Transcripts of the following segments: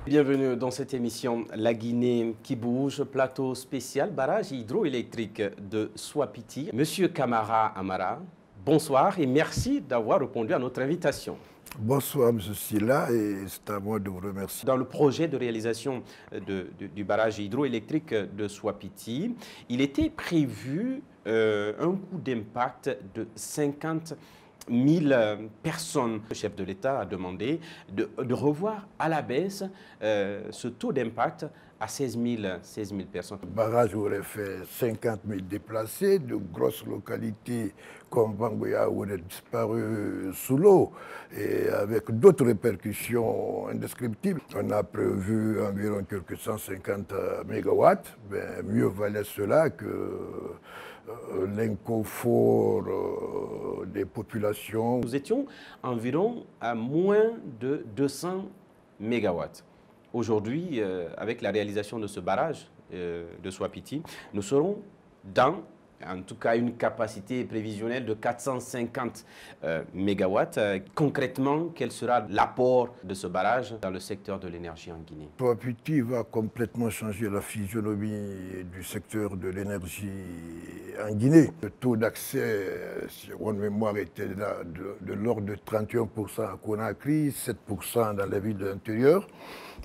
Bienvenue dans cette émission La Guinée qui bouge, plateau spécial barrage hydroélectrique de Souapiti. Monsieur Camara Amara, bonsoir et merci d'avoir répondu à notre invitation. Bonsoir, M. Silla, et c'est à moi de vous remercier. Dans le projet de réalisation du barrage hydroélectrique de Souapiti, il était prévu un coût d'impact de 50 000 personnes. Le chef de l'État a demandé de revoir à la baisse ce taux d'impact à 16 000 personnes. Le barrage aurait fait 50 000 déplacés de grosses localités comme Bangoya où on a disparu sous l'eau et avec d'autres répercussions indescriptibles. On a prévu environ quelques 150 mégawatts. Ben, mieux valait cela que l'inconfort des populations. Nous étions environ à moins de 200 mégawatts. Aujourd'hui, avec la réalisation de ce barrage de Souapiti, nous serons dans, en tout cas, une capacité prévisionnelle de 450 mégawatts. Concrètement, quel sera l'apport de ce barrage dans le secteur de l'énergie en Guinée? Souapiti va complètement changer la physionomie du secteur de l'énergie en Guinée. Le taux d'accès, si mon mémoire était de l'ordre de 31% à Conakry, 7% dans les villes intérieures,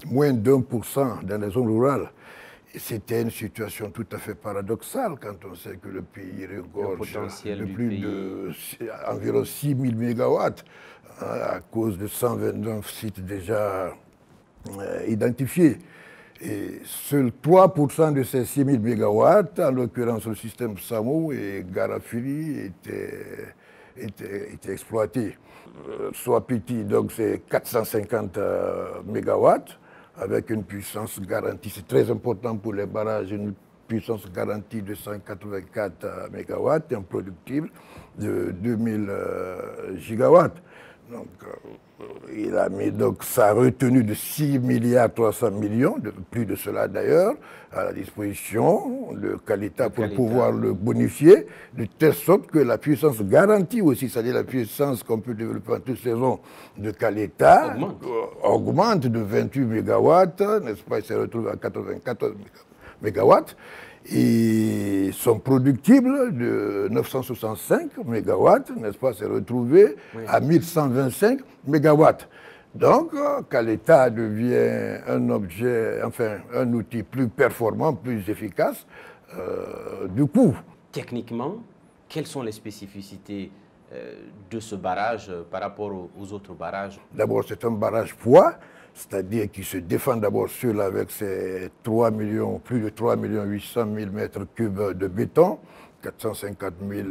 moins d'1% dans les zones rurales. C'était une situation tout à fait paradoxale quand on sait que le pays regorge de plus d'environ 6 000 mégawatts à cause de 129 sites déjà identifiés. Et seuls 3% de ces 6 000 mégawatts, en l'occurrence le système SAMU et Garafili, étaient exploités. Souapiti, donc c'est 450 mégawatts, avec une puissance garantie. C'est très important pour les barrages, une puissance garantie de 184 mégawatts, improductible de 2000 gigawatts. Donc, il a mis donc sa retenue de 6 milliards 300 millions, plus de cela d'ailleurs, à la disposition de Calita pour pouvoir le bonifier, de telle sorte que la puissance garantie aussi, c'est-à-dire la puissance qu'on peut développer en toute saison de Calita, augmente de 28 mégawatts, n'est-ce pas, il s'est retrouvé à 94 mégawatts. Et sont productibles de 965 mégawatts, n'est-ce pas, s'est retrouvé à 1125 mégawatts. Donc, Caleta devient un objet, enfin, un outil plus performant, plus efficace du coup. Techniquement, quelles sont les spécificités de ce barrage par rapport aux autres barrages? D'abord, c'est un barrage poids, c'est-à-dire qui se défend d'abord seul avec ses plus de 3 800 000 mètres cubes de béton, 450 000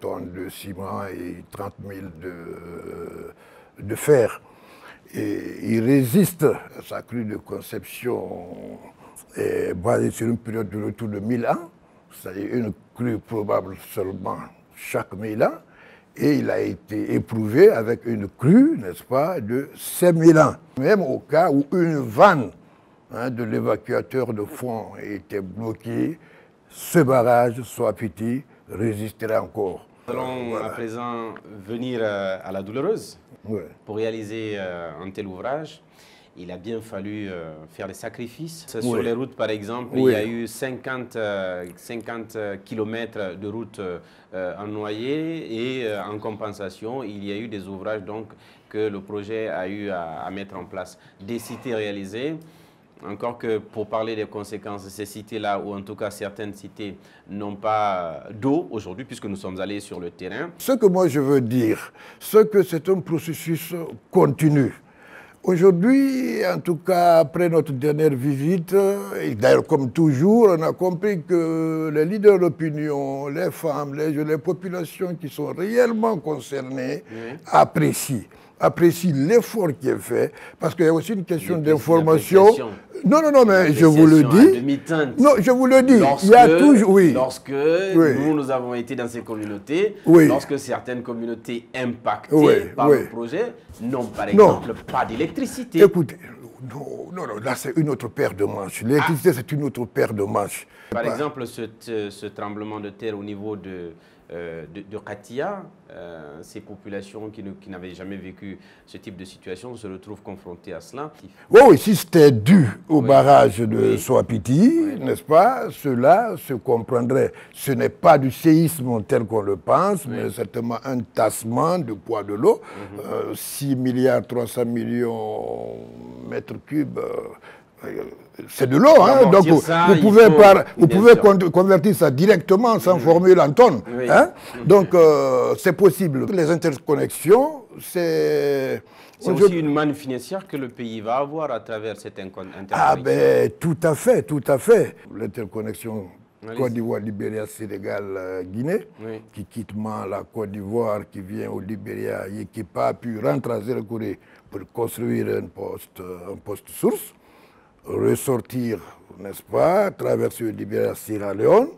tonnes de ciment et 30 000 de fer. Et il résiste, sa crue de conception est basée sur une période de retour de 1000 ans, c'est-à-dire une crue probable seulement chaque 1000 ans. Et il a été éprouvé avec une crue, n'est-ce pas, de 5000 ans. Même au cas où une vanne de l'évacuateur de fond était bloquée, ce barrage, Souapiti, résisterait encore. Nous allons à présent venir à la douloureuse. Pour réaliser un tel ouvrage, il a bien fallu faire des sacrifices. Sur les routes, par exemple, il y a eu 50 km de routes ennoyées et en compensation, il y a eu des ouvrages donc, que le projet a eu à mettre en place. Des cités réalisées, encore que pour parler des conséquences de ces cités-là, ou en tout cas certaines cités n'ont pas d'eau aujourd'hui, puisque nous sommes allés sur le terrain. Ce que moi je veux dire, c'est que c'est un processus continu. Aujourd'hui, en tout cas, après notre dernière visite, et d'ailleurs comme toujours, on a compris que les leaders d'opinion, les femmes, les populations qui sont réellement concernées apprécient l'effort qui est fait, parce qu'il y a aussi une question d'information. Non, mais je vous le dis. Non, je vous le dis. Lorsque, il y a toujours, lorsque nous avons été dans ces communautés, lorsque certaines communautés impactées par le projet n'ont par exemple pas d'électricité. Écoutez, non, là c'est une autre paire de manches. L'électricité c'est une autre paire de manches. Par exemple, ce tremblement de terre au niveau de Katia, ces populations qui n'avaient jamais vécu ce type de situation se retrouvent confrontées à cela. Oui, oui, si c'était dû au barrage de Soapiti, n'est-ce pas, cela se comprendrait. Ce n'est pas du séisme tel qu'on le pense, mais certainement un tassement du poids de l'eau. 6 milliards 300 millions mètres cubes. C'est de l'eau, hein? Donc vous pouvez convertir ça directement sans formule en tonnes. Hein? Donc c'est possible. Les interconnexions, c'est... C'est aussi une manne financière que le pays va avoir à travers cette interconnexion. Ah ben tout à fait, tout à fait. L'interconnexion Côte d'Ivoire, Libéria, Sénégal, Guinée, qui quitte la Côte d'Ivoire, qui vient au Libéria et qui n'a pas pu rentrer à Zérokouré pour construire un poste source, ressortir, n'est-ce pas, traverser le Libéria, Sierra Leone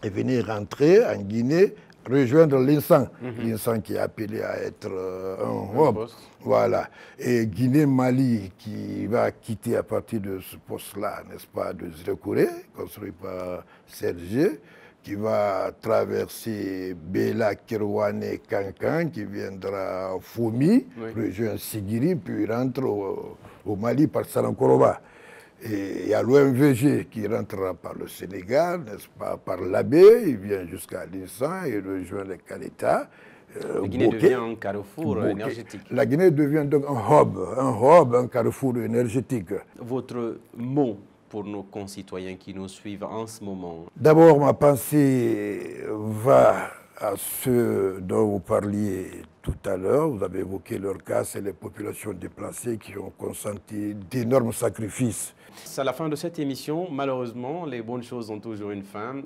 et venir rentrer en Guinée, rejoindre l'Insan. L'Insan qui est appelé à être un hub. Voilà. Et Guinée-Mali qui va quitter à partir de ce poste-là, n'est-ce pas, de Zérokouré, construit par Serge, qui va traverser Bela, Kerouane, Kankan, qui viendra à Foumi, rejoindre Sigiri, puis rentre au Mali par Salankoroba. Et il y a l'OMVG qui rentrera par le Sénégal, n'est-ce pas, par l'Abbé, il vient jusqu'à l'Insan et rejoint le Kaleta. La Guinée devient un carrefour énergétique. La Guinée devient donc un carrefour énergétique. Votre mot pour nos concitoyens qui nous suivent en ce moment? D'abord, ma pensée va à ceux dont vous parliez tout à l'heure. Vous avez évoqué leur cas, c'est les populations déplacées qui ont consenti d'énormes sacrifices. C'est à la fin de cette émission. Malheureusement, les bonnes choses ont toujours une fin.